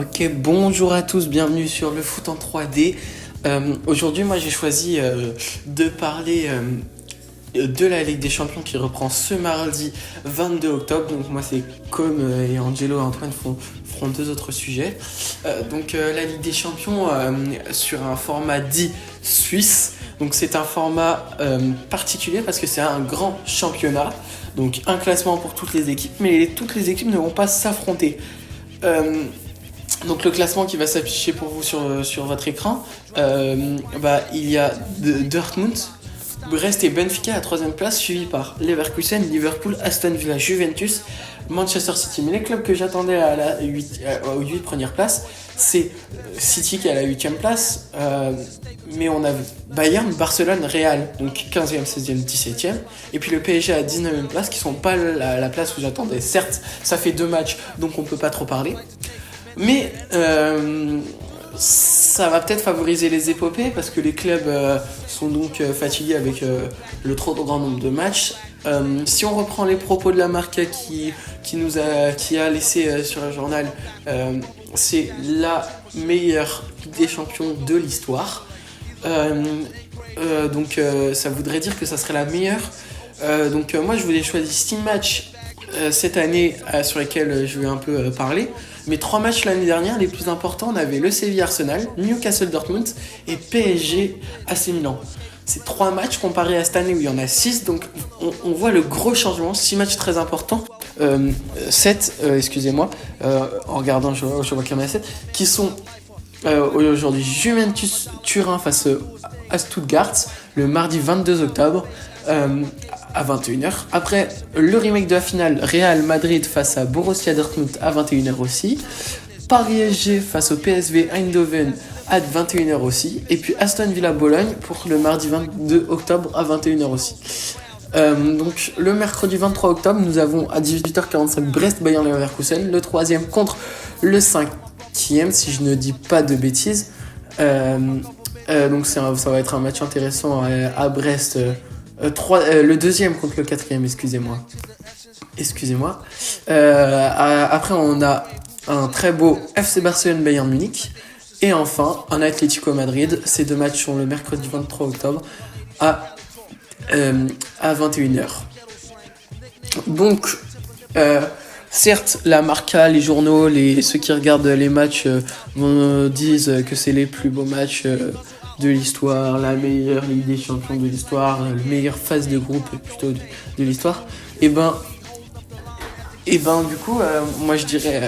Ok, bonjour à tous, bienvenue sur le foot en 3D. Aujourd'hui, moi j'ai choisi de parler de la Ligue des Champions qui reprend ce mardi 22 octobre. Donc moi c'est et Angelo et Antoine feront deux autres sujets. La Ligue des Champions sur un format dit suisse. Donc c'est un format particulier parce que c'est un grand championnat. Donc un classement pour toutes les équipes, mais toutes les équipes ne vont pas s'affronter. Donc le classement qui va s'afficher pour vous sur votre écran, il y a Dortmund, Brest et Benfica à la troisième place, suivi par Leverkusen, Liverpool, Aston Villa, Juventus, Manchester City. Mais les clubs que j'attendais aux 8 premières places, c'est City qui est à la 8e place, mais on a Bayern, Barcelone, Real, donc 15e, 16e, 17e, et puis le PSG à 19e place, qui sont pas la place où j'attendais. Certes, ça fait 2 matchs, donc on peut pas trop parler. Mais ça va peut-être favoriser les épopées parce que les clubs sont donc fatigués avec le trop grand nombre de matchs. Si on reprend les propos de la Marca qui a laissé sur le journal, c'est la meilleure Ligue des Champions de l'histoire. Ça voudrait dire que ça serait la meilleure. Moi je voulais choisir 6 matchs cette année sur lesquels je vais un peu parler. Mais 3 matchs l'année dernière, les plus importants, on avait le Séville Arsenal, Newcastle Dortmund et PSG AC Milan. C'est 3 matchs comparés à cette année où il y en a 6, donc on voit le gros changement, 6 matchs très importants, 7, en regardant je vois qu'il y en a 7, qui sont aujourd'hui Juventus Turin face à Stuttgart, le mardi 22 octobre, à 21h. Après, le remake de la finale, Real Madrid face à Borussia Dortmund à 21h aussi. Paris-SG face au PSV Eindhoven à 21h aussi. Et puis Aston Villa Bologne pour le mardi 22 octobre à 21h aussi. Le mercredi 23 octobre, nous avons à 18h45 Brest Bayern Leverkusen, le 3e contre le 5e, si je ne dis pas de bêtises. Ça va être un match intéressant à Brest. Le 2e contre le 4e, excusez-moi. Après, on a un très beau FC Barcelone Bayern Munich. Et enfin, un Atlético Madrid. Ces 2 matchs sont le mercredi 23 octobre à 21h. Donc, certes, la Marca, les journaux, ceux qui regardent les matchs disent que c'est les plus beaux matchs de l'histoire, la meilleure Ligue des Champions de l'histoire, la meilleure phase de groupe plutôt de l'histoire. Moi je dirais,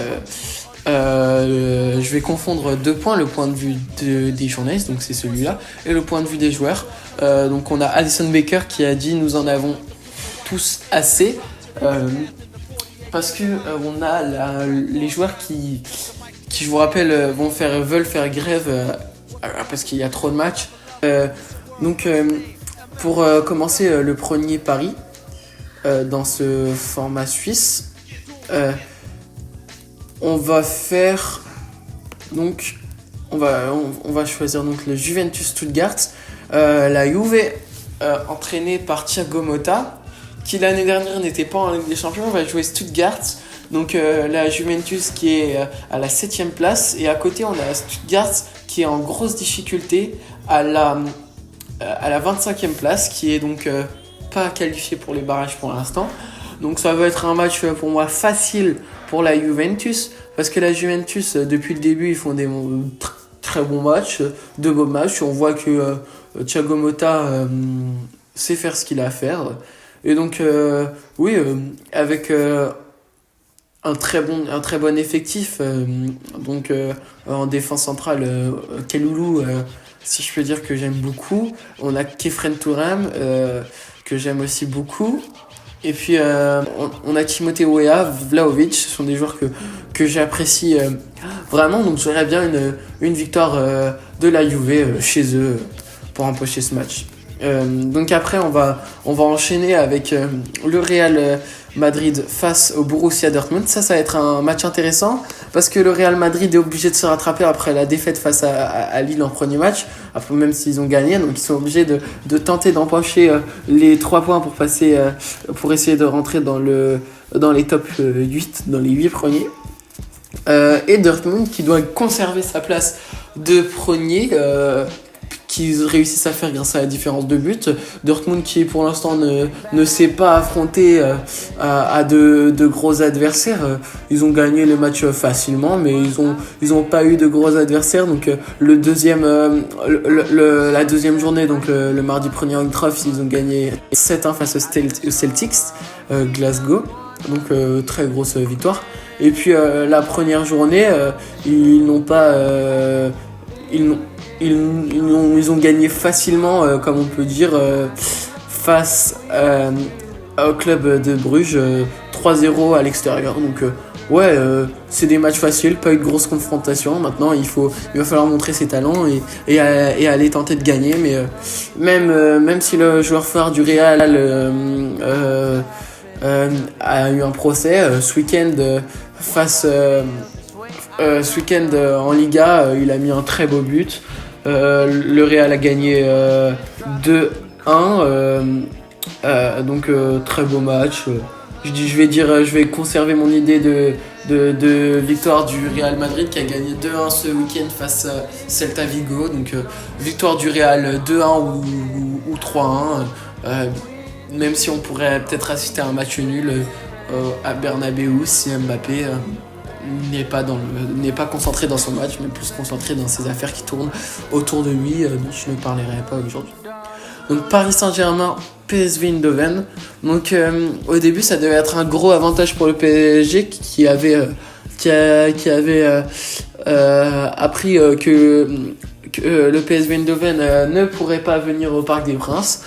je vais confondre 2 points, le point de vue des journalistes, donc c'est celui-là, et le point de vue des joueurs. Donc on a Alison Becker qui a dit nous en avons tous assez, parce que on a les joueurs qui je vous rappelle veulent faire grève parce qu'il y a trop de matchs. Pour commencer le premier pari dans ce format suisse, on va choisir donc le Juventus Stuttgart, la Juve entraînée par Thiago Motta, qui l'année dernière n'était pas en Ligue des Champions, va jouer Stuttgart. Donc la Juventus qui est à la 7e place, et à côté on a Stuttgart qui est en grosse difficulté à la 25e place, qui est donc pas qualifié pour les barrages pour l'instant. Donc ça va être un match pour moi facile pour la Juventus, parce que la Juventus depuis le début ils font des très bons matchs, de beaux matchs. On voit que Thiago Motta sait faire ce qu'il a à faire, et donc avec un très bon effectif, en défense centrale, Keloulou, si je peux dire que j'aime beaucoup. On a Kefren Turam que j'aime aussi beaucoup, et puis on a Timothée Weah, Vlahovic. Ce sont des joueurs que j'apprécie vraiment, donc j'aurais bien une victoire de la Juve chez eux pour empocher ce match. Donc après on va enchaîner avec le Real Madrid face au Borussia Dortmund. Ça va être un match intéressant parce que le Real Madrid est obligé de se rattraper après la défaite face à Lille en premier match, après, même s'ils ont gagné, donc ils sont obligés de tenter d'empocher les 3 points pour passer, pour essayer de rentrer dans les top 8, dans les 8 premiers. Et Dortmund qui doit conserver sa place de premier, qu'ils réussissent à faire grâce à la différence de but. Dortmund qui pour l'instant ne s'est pas affronté à de gros adversaires. Ils ont gagné le match facilement, mais ils ont pas eu de gros adversaires. Donc la deuxième journée, donc le mardi 1er octobre, ils ont gagné 7-1 face aux Celtics, Glasgow. Donc très grosse victoire. Et puis la première journée, ils n'ont pas... ils ont gagné facilement, comme on peut dire, face au club de Bruges, 3-0 à l'extérieur. Donc, c'est des matchs faciles, pas eu de grosses confrontations. Maintenant, il va falloir montrer ses talents et aller tenter de gagner. Mais même si le joueur phare du Real a eu un procès ce week-end ce week-end en Liga, il a mis un très beau but. Le Real a gagné 2-1, donc très beau match. Je vais conserver mon idée de victoire du Real Madrid qui a gagné 2-1 ce week-end face à Celta Vigo. Donc victoire du Real 2-1 ou 3-1. Même si on pourrait peut-être assister à un match nul à Bernabeu si Mbappé n'est pas concentré dans son match, mais plus concentré dans ses affaires qui tournent autour de lui, dont je ne parlerai pas aujourd'hui. Donc Paris Saint-Germain, PSV Eindhoven. Donc au début ça devait être un gros avantage pour le PSG qui avait appris que le PSV Eindhoven ne pourrait pas venir au Parc des Princes.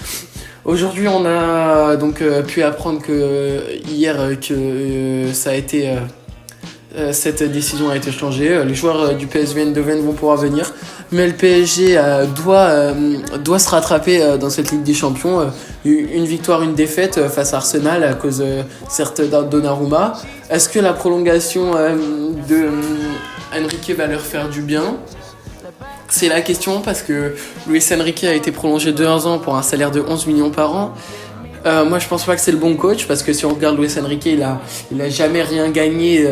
Aujourd'hui, on a donc pu apprendre hier que ça a été cette décision a été changée. Les joueurs du PSV Eindhoven vont pouvoir venir, mais le PSG doit se rattraper dans cette Ligue des Champions. Une victoire, une défaite face à Arsenal à cause certes d'un Donnarumma. Est-ce que la prolongation de Enrique va leur faire du bien ? C'est la question parce que Luis Enrique a été prolongé de 1 an pour un salaire de 11 millions par an. Moi je pense pas que c'est le bon coach parce que si on regarde Luis Enrique, il a jamais rien gagné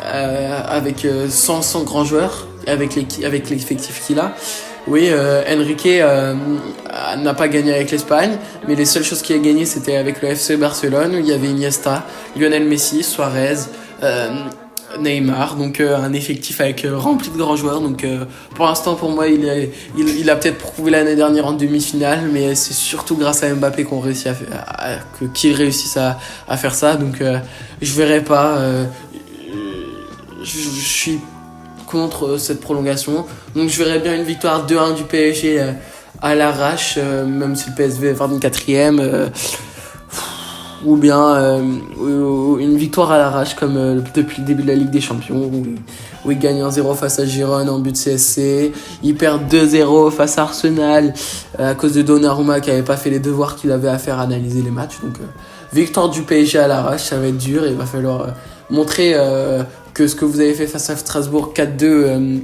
avec sans grands joueurs, avec l'effectif qu'il a. Oui, Enrique n'a pas gagné avec l'Espagne, mais les seules choses qu'il a gagné c'était avec le FC Barcelone où il y avait Iniesta, Lionel Messi, Suarez, Neymar, donc un effectif avec rempli de grands joueurs. Donc pour l'instant pour moi il a peut-être prouvé l'année dernière en demi-finale, mais c'est surtout grâce à Mbappé qu'il réussisse à faire ça. Donc je verrai pas, je suis contre cette prolongation, donc je verrais bien une victoire 2-1 du PSG à l'arrache, même si le PSV est 24e, ou bien une victoire à l'arrache comme depuis le début de la Ligue des Champions où ils gagnent 1-0 face à Girone en but de CSC, ils perdent 2-0 face à Arsenal à cause de Donnarumma qui avait pas fait les devoirs qu'il avait à faire analyser les matchs. Donc victoire du PSG à l'arrache, ça va être dur et il va falloir montrer que ce que vous avez fait face à Strasbourg 4-2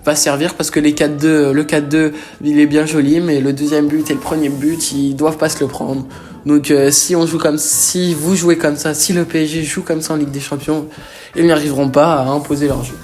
va servir, parce que le 4-2 il est bien joli, mais le deuxième but et le premier but ils doivent pas se le prendre. Donc si vous jouez comme ça, si le PSG joue comme ça en Ligue des Champions, ils n'arriveront pas à imposer leur jeu.